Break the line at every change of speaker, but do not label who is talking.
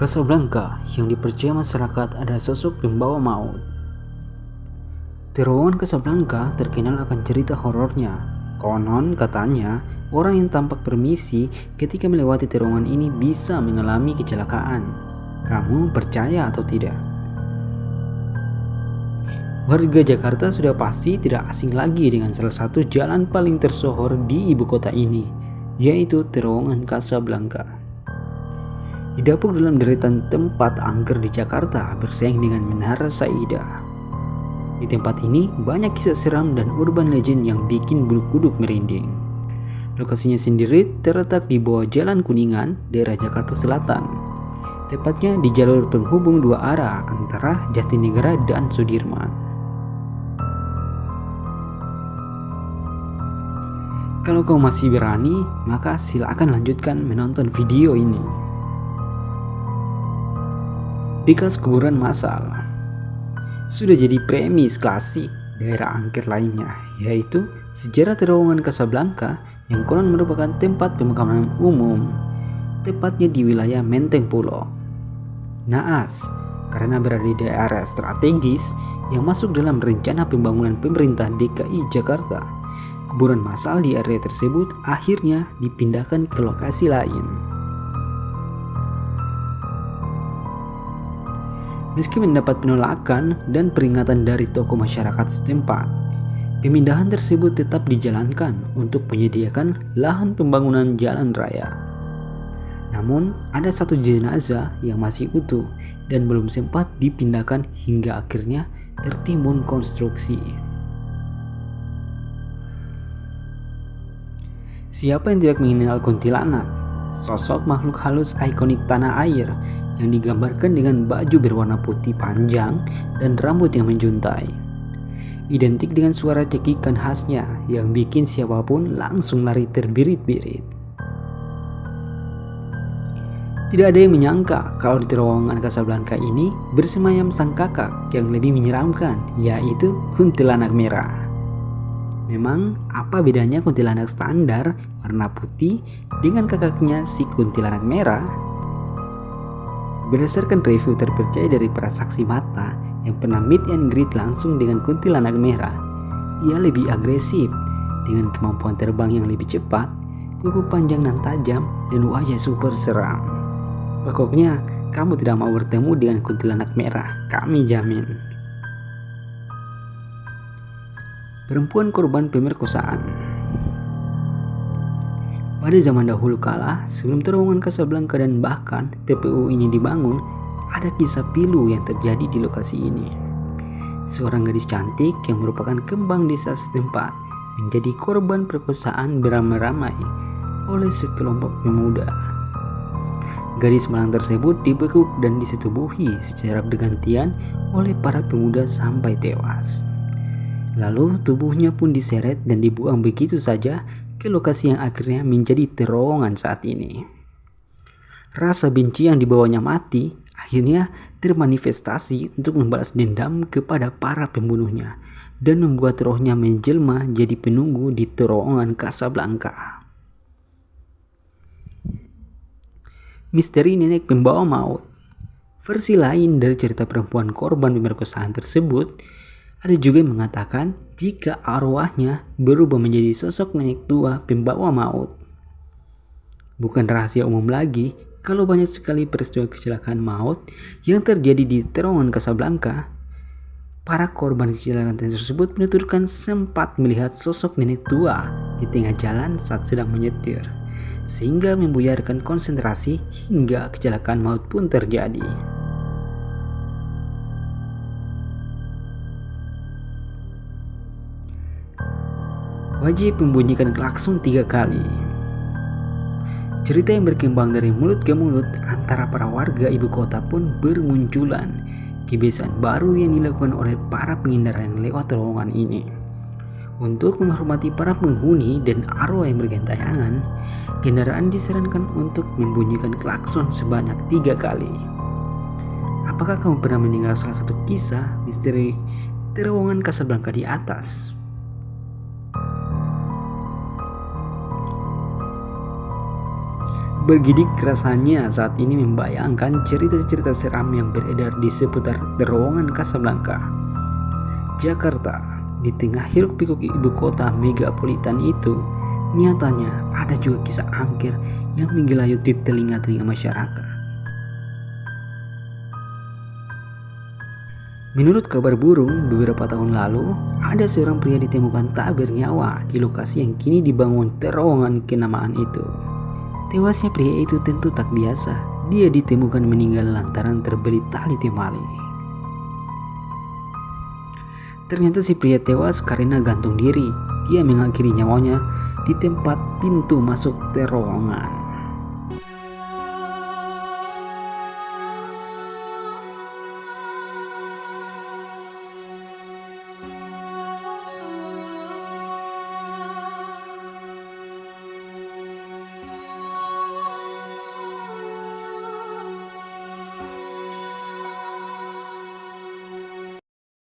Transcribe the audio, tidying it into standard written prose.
Casablanca yang dipercaya masyarakat adalah sosok pembawa maut. Terowongan Casablanca terkenal akan cerita horornya. Konon katanya, orang yang tampak permisi ketika melewati terowongan ini bisa mengalami kecelakaan. Kamu percaya atau tidak? Warga Jakarta sudah pasti tidak asing lagi dengan salah satu jalan paling tersohor di ibu kota ini, yaitu terowongan Casablanca. Didapuk dalam deretan tempat angker di Jakarta bersaing dengan Menara Saida. Di tempat ini banyak kisah seram dan urban legend yang bikin bulu kuduk merinding. Lokasinya sendiri terletak di bawah Jalan Kuningan, daerah Jakarta Selatan. Tepatnya di jalur penghubung dua arah antara Jatinegara dan Sudirman. Kalau kau masih berani, maka silakan lanjutkan menonton video ini. Bekas kuburan massal sudah jadi premis klasik daerah angker lainnya, yaitu sejarah terowongan Casablanca yang konon merupakan tempat pemakaman umum, tepatnya di wilayah Menteng Pulo. Naas, karena berada di daerah strategis yang masuk dalam rencana pembangunan pemerintah DKI Jakarta, kuburan massal di area tersebut akhirnya dipindahkan ke lokasi lain. Meski mendapat penolakan dan peringatan dari tokoh masyarakat setempat, pemindahan tersebut tetap dijalankan untuk menyediakan lahan pembangunan jalan raya. Namun, ada satu jenazah yang masih utuh dan belum sempat dipindahkan hingga akhirnya tertimbun konstruksi. Siapa yang tidak mengenal kuntilanak? Sosok makhluk halus ikonik tanah air yang digambarkan dengan baju berwarna putih panjang dan rambut yang menjuntai. Identik dengan suara cekikan khasnya yang bikin siapapun langsung lari terbirit-birit. Tidak ada yang menyangka kalau di terowongan Casablanca ini bersemayam sang kakak yang lebih menyeramkan, yaitu kuntilanak merah. Memang apa bedanya kuntilanak standar warna putih dengan kakaknya si kuntilanak merah? Berdasarkan review terpercaya dari para saksi mata yang pernah meet and greet langsung dengan kuntilanak merah, ia lebih agresif dengan kemampuan terbang yang lebih cepat, kuku panjang dan tajam, dan wajah super seram. Pokoknya kamu tidak mau bertemu dengan kuntilanak merah, kami jamin. Perempuan korban pemerkosaan. Pada zaman dahulu kala, sebelum terowongan Casablanca dan bahkan TPU ini dibangun, ada kisah pilu yang terjadi di lokasi ini. Seorang gadis cantik yang merupakan kembang desa setempat menjadi korban perkosaan beramai-ramai oleh sekelompok pemuda. Gadis malang tersebut dibekuk dan disetubuhi secara bergantian oleh para pemuda sampai tewas. Lalu tubuhnya pun diseret dan dibuang begitu saja ke lokasi yang akhirnya menjadi terowongan saat ini. Rasa benci yang dibawanya mati akhirnya termanifestasi untuk membalas dendam kepada para pembunuhnya dan membuat rohnya menjelma jadi penunggu di terowongan Casablanca. Misteri nenek pembawa maut. Versi lain dari cerita perempuan korban pemerkosaan tersebut, ada juga yang mengatakan jika arwahnya berubah menjadi sosok nenek tua pembawa maut. Bukan rahasia umum lagi kalau banyak sekali peristiwa kecelakaan maut yang terjadi di terowongan Casablanca. Para korban kecelakaan tersebut menuturkan sempat melihat sosok nenek tua di tengah jalan saat sedang menyetir, sehingga membuyarkan konsentrasi hingga kecelakaan maut pun terjadi. Wajib membunyikan klakson 3 kali. Cerita yang berkembang dari mulut ke mulut antara para warga ibu kota pun bermunculan. Kebiasaan baru yang dilakukan oleh para pengendara yang lewat terowongan ini. Untuk menghormati para penghuni dan arwah yang bergentayangan, kendaraan disarankan untuk membunyikan klakson sebanyak 3 kali. Apakah kamu pernah mendengar salah satu kisah misteri terowongan Casablanca di atas? Bergidik rasanya saat ini membayangkan cerita-cerita seram yang beredar di seputar terowongan Casablanca, Jakarta. Di tengah hiruk-pikuk ibu kota megapolitan itu, nyatanya ada juga kisah angker yang menggelayut di telinga-telinga masyarakat. Menurut kabar burung, beberapa tahun lalu, ada seorang pria ditemukan tak bernyawa di lokasi yang kini dibangun terowongan kenamaan itu. Tewasnya pria itu tentu tak biasa. Dia ditemukan meninggal lantaran terbeli tali temali. Ternyata si pria tewas karena gantung diri. Dia mengakhiri nyawanya di tempat pintu masuk terowongan.